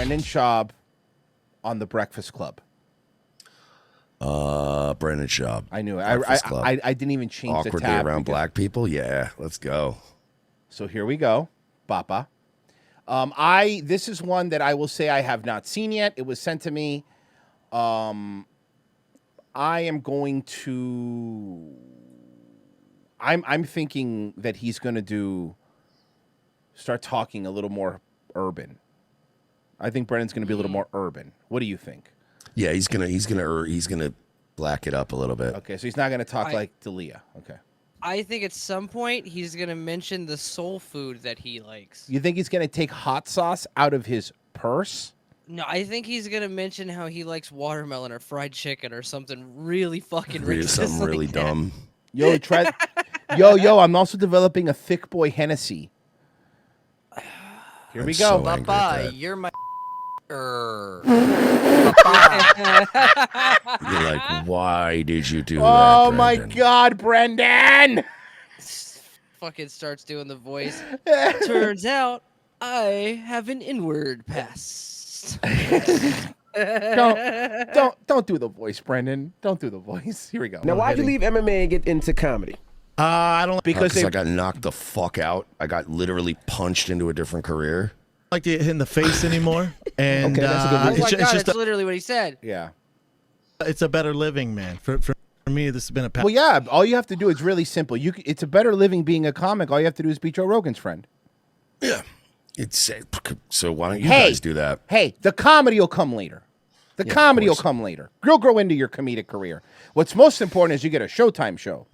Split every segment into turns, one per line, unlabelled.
Brendan Schaub on The Breakfast Club.
Brendan Schaub.
I knew it. I didn't even change the
Awkwardly
tab.
around black people? Yeah, let's go.
So here we go. Papa. This is one that I will say I have not seen yet. It was sent to me. I am going to... I'm thinking that he's going to start talking a little more urban. I think Brendan's going to be a little more urban. What do you think?
Yeah, he's gonna black it up a little bit.
Okay, so he's not going to talk like D'Elia. Okay.
I think at some point he's going to mention the soul food that he likes.
You think he's going to take hot sauce out of his purse?
No, I think he's going to mention how he likes watermelon or fried chicken or something really fucking
Really,
racist
something
like
really
that.
dumb.
Yo, try. yo, I'm also developing a thick boy Hennessy. Here we go.
so angry at
Papa,
that.
you're my.
You're like, why did you do that?
Oh my
Brendan?
God, Brendan!
Fucking starts doing the voice. Turns out I have an inward past.
Don't do the voice, Brendan. Don't do the voice. Here we go.
Now, why'd you leave MMA and get into comedy?
I don't
Because
I got knocked the fuck out. I got literally punched into a different career.
like to get hit in the face anymore. And
Okay, that's a good
Oh
reason.
my God,
just
that's literally what he said.
Yeah.
it's a better living, man. For me, this has been a
Well, yeah. All you have to do is really simple. It's a better living being a comic. All you have to do is be Joe Rogan's friend.
Yeah. So why don't you guys do that?
Hey, the comedy will come later. The comedy will come later. You'll grow into your comedic career. What's most important is you get a Showtime show.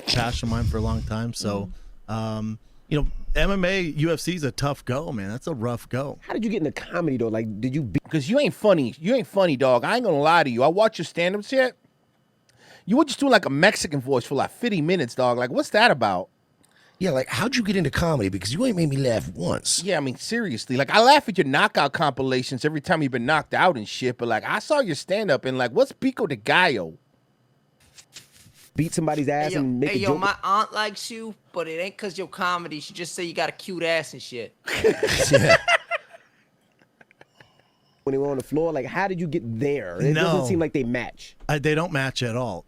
passion of mine for a long time. So, you know, MMA, UFC is a tough go, man. That's a rough go.
How did you get into comedy though? Like, did you?
Because you ain't funny. You ain't funny, dog. I ain't gonna lie to you. I watch your stand-ups yet. You were just doing like a Mexican voice for like 50 minutes, dog. Like, what's that about?
Yeah, like, how'd you get into comedy? Because you ain't made me laugh once.
Yeah, I mean, seriously. Like, I laugh at your knockout compilations every time you've been knocked out and shit. But like, I saw your stand-up and like, what's Pico de Gallo?
Beat somebody's ass and make a joke?
my aunt likes you, but it ain't cause your comedy. She just say you got a cute ass and shit.
Yeah.
When they were on the floor, like, how did you get there? It
No.
doesn't seem like they match.
They don't match at all.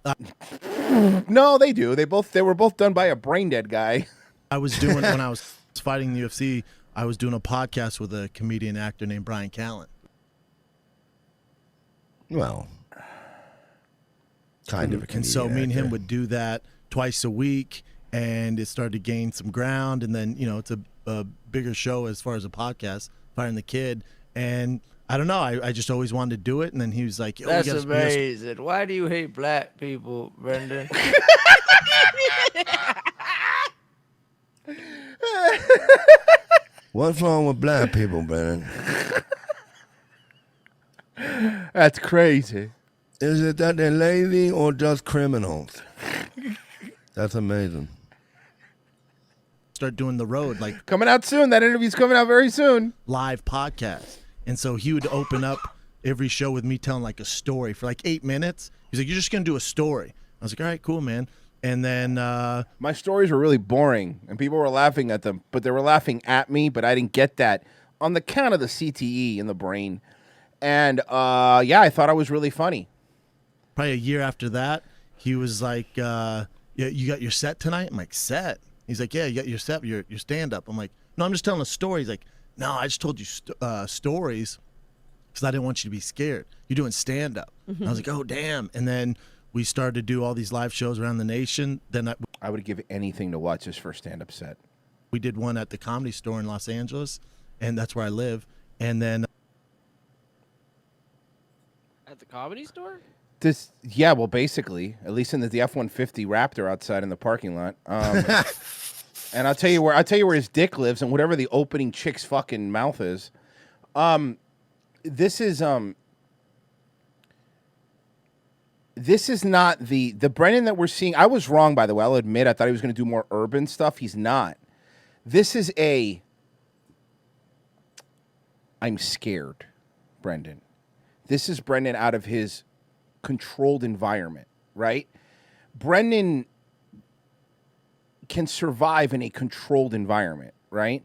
No, they do. They were both done by a brain dead guy.
I was doing when I was fighting the UFC. I was doing a podcast with a comedian actor named Brian Callen.
Well, kind of a
And so
comedian
me and him
actor.
would do that twice a week, and it started to gain some ground. And then, you know, it's a bigger show as far as a podcast, Firing the Kid. And I don't know, I just always wanted to do it. And then he was like,
That's amazing. Why do you hate black people, Brendan?
What's wrong with black people, Brennan?
That's crazy.
Is it that they're lazy or just criminals? That's amazing.
start doing the road, like
Coming out soon. That interview's coming out very soon.
live podcasts. And so he would open up every show with me telling like a story for like 8 minutes. He's like, you're just going to do a story. I was like, all right, cool, man. And then
My stories were really boring, and people were laughing at them, but they were laughing at me, but I didn't get that on the count of the CTE in the brain. And, yeah, I thought I was really funny.
probably a year after that, he was like, yeah, you got your set tonight? I'm like, set? He's like, yeah, you got your set, your stand-up. I'm like, no, I'm just telling a story. He's like, no, I just told you stories because I didn't want you to be scared. You're doing stand-up. I was like, oh, damn. And then we started to do all these live shows around the nation. Then
I would give anything to watch his first stand-up set.
we did one at the Comedy Store in Los Angeles, and that's where I live. And then
At the Comedy Store?
Yeah, well, basically, at least in the F-150 Raptor outside in the parking lot. And I'll tell you where his dick lives, and whatever the opening chick's fucking mouth is. This is not the Brennan that we're seeing. I was wrong, by the way. I'll admit. I thought he was going to do more urban stuff. He's not. This is I'm scared, Brendan. This is Brendan out of his controlled environment, right? Brendan can survive in a controlled environment, right?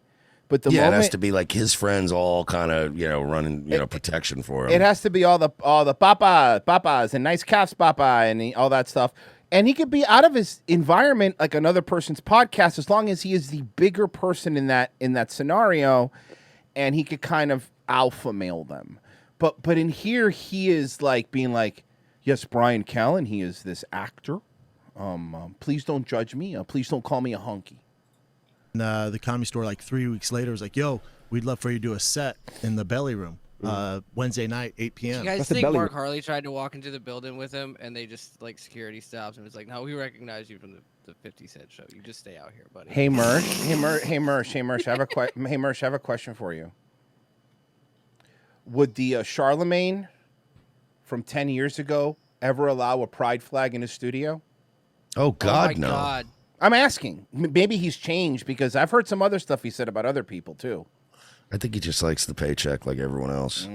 But the
Yeah, it
moment
has to be like his friends all kind of, running, protection for him.
it has to be all the papas and nice calves, papa, and all that stuff. And he could be out of his environment like another person's podcast as long as he is the bigger person in that scenario, and he could kind of alpha male them. But in here he is like being like, yes, Brian Callen, he is this actor. Please don't judge me. Please don't call me a hunky.
And, the Comedy Store like 3 weeks later was like, yo, we'd love for you to do a set in the belly room Wednesday night, 8 p.m.
You guys
What's the
think
belly
Mark
room?
Harley tried to walk into the building with him and they just like security stops and was like, no, we recognize you from the 50 Cent show. You just stay out here, buddy.
Hey Mersh, hey Mersh, I have a question for you. Would the Charlemagne from 10 years ago ever allow a pride flag in his studio?
Oh, God,
oh my
no.
God.
I'm asking. Maybe he's changed because I've heard some other stuff he said about other people too.
I think he just likes the paycheck like everyone else.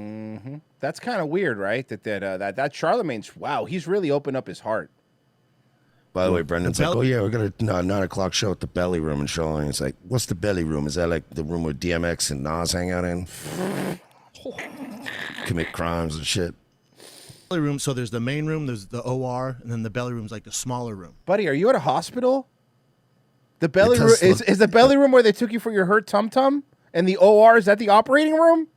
That's kind of weird, right? That Charlemagne's, wow, he's really opened up his heart.
By the way, Brendan's like,
belly-
oh, yeah, we're going to 9 o'clock show at the belly room in Charlotte. It's like, what's the belly room? Is that like the room where DMX and Nas hang out in? Commit crimes and shit.
Belly room. So there's the main room, there's the OR, and then the belly room's like the smaller room.
Buddy, are you at a hospital? The belly room
does
is
look-
is the belly room where they took you for your hurt tum tum, and the OR is that the operating room?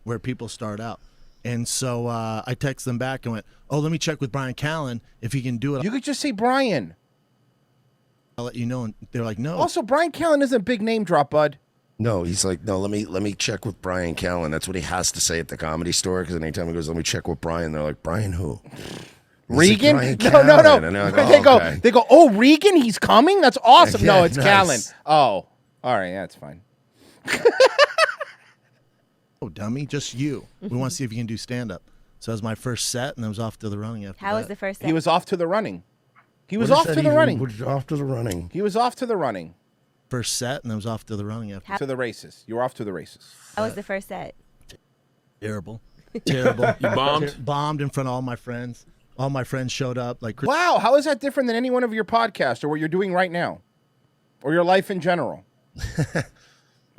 Where people start out. And so I text them back and went, oh, let me check with Brian Callen if he can do it.
You could just say Brian.
I'll let you know. And they're like, no.
Also, Brian Callen isn't a big name drop, bud.
No, he's like, no, let me check with Brian Callen. That's what he has to say at the Comedy Store, because anytime he goes, let me check with Brian, they're like, Brian who?
Regan?
Brian
No.
Callen. And they're like, oh, okay.
They go, oh, Regan, he's coming? That's awesome.
Yeah,
No, it's
nice.
Callen. Oh, all right, that's fine.
Oh, dummy, just you. We want to see if you can do stand-up. So that was my first set, and I was off to the running after
How
that.
was the first set?
He was off to the running. He was
What is
off
that
to the
even?
running.
Was off to the running.
He was off to the running.
First set, and I was off to the running after.
To the races. You were off to the races.
How was the first set?
Terrible. Terrible.
You bombed?
Bombed in front of all my friends. All my friends showed up. Like, Chris-
Wow, how is that different than any one of your podcasts or what you're doing right now? Or your life in general?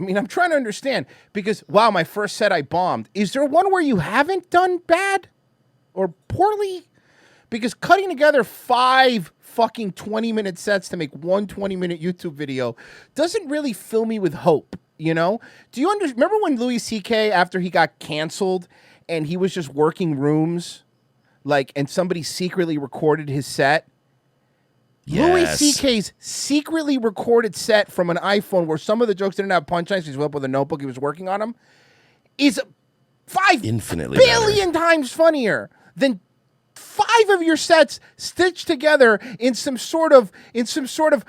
I mean, I'm trying to understand because, wow, my first set I bombed. Is there one where you haven't done bad or poorly? Because cutting together 5 fucking 20-minute sets to make one 20-minute YouTube video doesn't really fill me with hope, you know? Do you remember when Louis C.K., after he got canceled and he was just working rooms, like, and somebody secretly recorded his set? Louis
Yes.
C.K.'s secretly recorded set from an iPhone where some of the jokes didn't have punchlines. He was up with a notebook. He was working on them. Is 5
Infinitely
billion times funnier than 5 of your sets stitched together in some sort of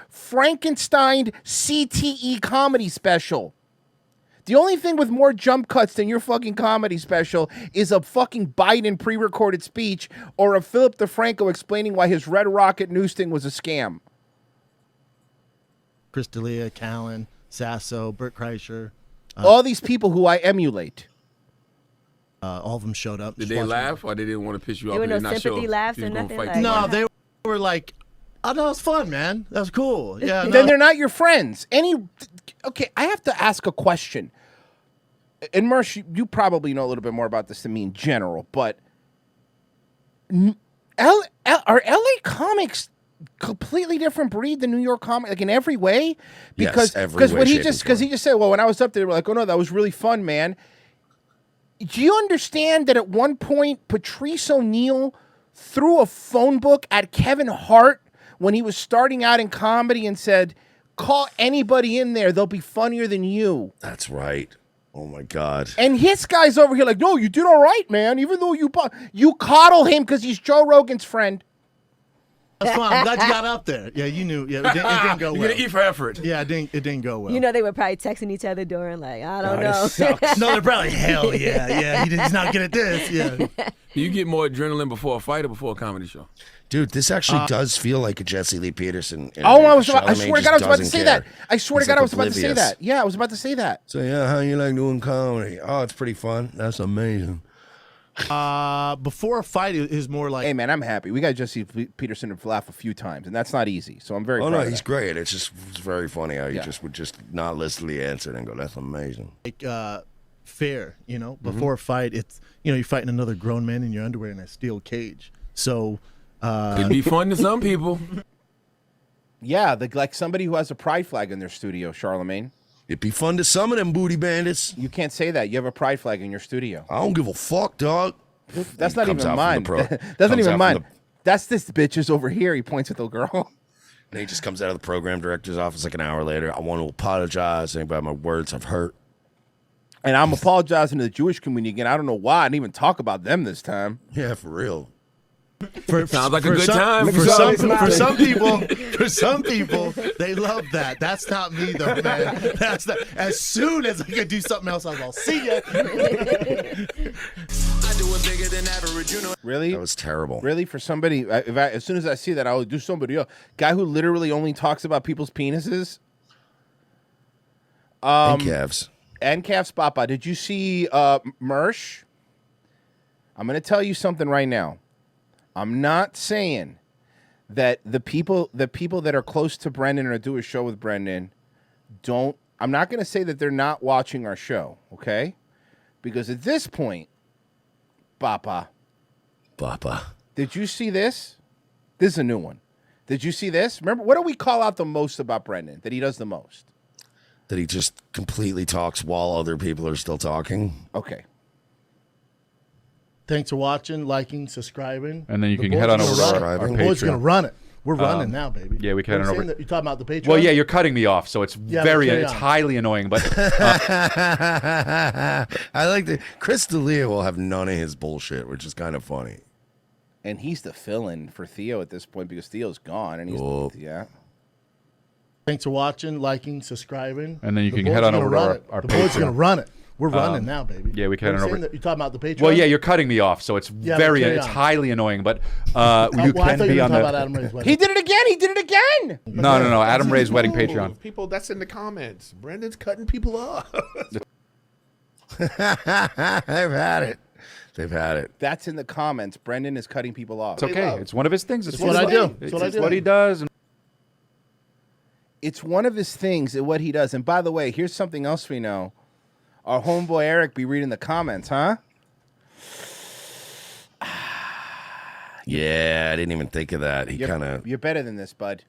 Frankenstein CTE comedy special. The only thing with more jump cuts than your fucking comedy special is a fucking Biden pre-recorded speech or a Philip DeFranco explaining why his Red Rocket news thing was a scam.
Chris D'Elia, Callen, Sasso, Bert Kreischer,
All these people who I emulate.
all of them showed up.
Did
Just
they
watching.
laugh or they didn't want to piss you
There
off?
were
and
no
they not
sympathy
sure
laughs
if you
or
was gonna
nothing
fight
like
them?
No,
that?
they were like, oh, that was fun, man. That was cool. Yeah.
Then
no.
they're not your friends. Okay, I have to ask a question. And Mersh, you probably know a little bit more about this than me in general, but are LA comics completely different breed than New York comics, like in every way?
Yes, every way,
what he
shape, and
just because he
form.
just said, well, when I was up there, they were like, oh no, that was really fun, man. Do you understand that at one point Patrice O'Neal threw a phone book at Kevin Hart when he was starting out in comedy and said, call anybody in there, they'll be funnier than you.
That's right. Oh, my God.
And his guy's over here like, no, you did all right, man. Even though you coddle him because he's Joe Rogan's friend.
That's fun. I'm glad you got up there. Yeah, you knew. Yeah, it didn't go
You
well.
get an E for effort.
Yeah, it didn't go well.
You know they were probably texting each other during like, I don't know.
No, they're probably, hell yeah. He's not good at this. Yeah.
Do you get more adrenaline before a fight or before a comedy show?
Dude, this actually does feel like a Jesse Lee Peterson.
Oh, I swear to
Charlamagne
God, I was
just
about to
doesn't
say
care.
that. I swear to
He's
God,
like
I was about to say
oblivious.
that. Yeah, I was about to say that.
So, yeah, how you like doing comedy? Oh, it's pretty fun. That's amazing.
Before a fight is more like.
Hey man, I'm happy. We got Jesse Peterson to laugh a few times, and that's not easy. So I'm very.
Oh
proud
no,
of
he's
that.
great. It's very funny how he would just not listily answer and go, "That's amazing."
Like fair, you know. Before a fight, it's you're fighting another grown man in your underwear in a steel cage. So
Could be fun to some people.
Yeah, like somebody who has a pride flag in their studio, Charlemagne.
It'd be fun to some of them booty bandits.
You can't say that. You have a pride flag in your studio.
I don't give a fuck, dog.
That's not
Comes
even
out from
mine.
the pro-
That's
comes
not
out
even
from
mine.
the-
That's this bitch's over here. He points at the girl.
And he just comes out of the program director's office like an hour later. I want to apologize. Anybody my words have hurt.
And I'm apologizing to the Jewish community again. I don't know why I didn't even talk about them this time.
Yeah, for real.
Sounds like a good time.
For some people, they love that. That's not me though, man. That's not. As soon as I can do something else, I'll see ya.
Really?
That was terrible.
Really? For somebody, as soon as I see that, I will do somebody else. Guy who literally only talks about people's penises.
And calves.
And calves, Papa. Did you see Mersh? I'm going to tell you something right now. I'm not saying that the people that are close to Brendan or do a show with Brendan don't. I'm not going to say that they're not watching our show, okay? Because at this point, Papa, did you see this? This is a new one. Did you see this? Remember, what do we call out the most about Brendan? That he does the most?
That he just completely talks while other people are still talking.
Okay.
Thanks for watching, liking, subscribing.
And then you can head on over to our
The boys gonna
Patreon.
run it. We're running now, baby.
Yeah, we can head on over.
You're talking about the Patreon?
Well, yeah, you're cutting me off, so it's
carry
it's
on.
highly annoying. But
I like that. Chris D'Elia will have none of his bullshit, which is kind of funny.
And he's the fill-in for Theo at this point because Theo's gone, and he's yeah.
Thanks for watching, liking, subscribing.
And then you
The
can
boys
head on
gonna
over to
run
our-
it.
our
The boys
Patreon.
gonna run it. We're running now, baby.
yeah, we can head on over.
You're talking about the Patreon?
Well, yeah, you're cutting me off, so it's
carry
it's
on.
highly annoying. But you
well, I
can
thought you
be
were
on
talking about
the.
Adam Ray's wedding.
He did it again. He did it again.
No. Adam Ray's wedding Patreon.
People, that's in the comments. Brendan's cutting people off.
They've had it. They've had it.
That's in the comments. Brendan is cutting people off.
It's okay. It's one of his things. It's
what I do.
It's
what I do.
what he does. And
It's one of his things and what he does. And by the way, here's something else we know. Our homeboy Eric be reading the comments, huh?
Yeah, I didn't even think of that. He kind of.
You're better than this, bud.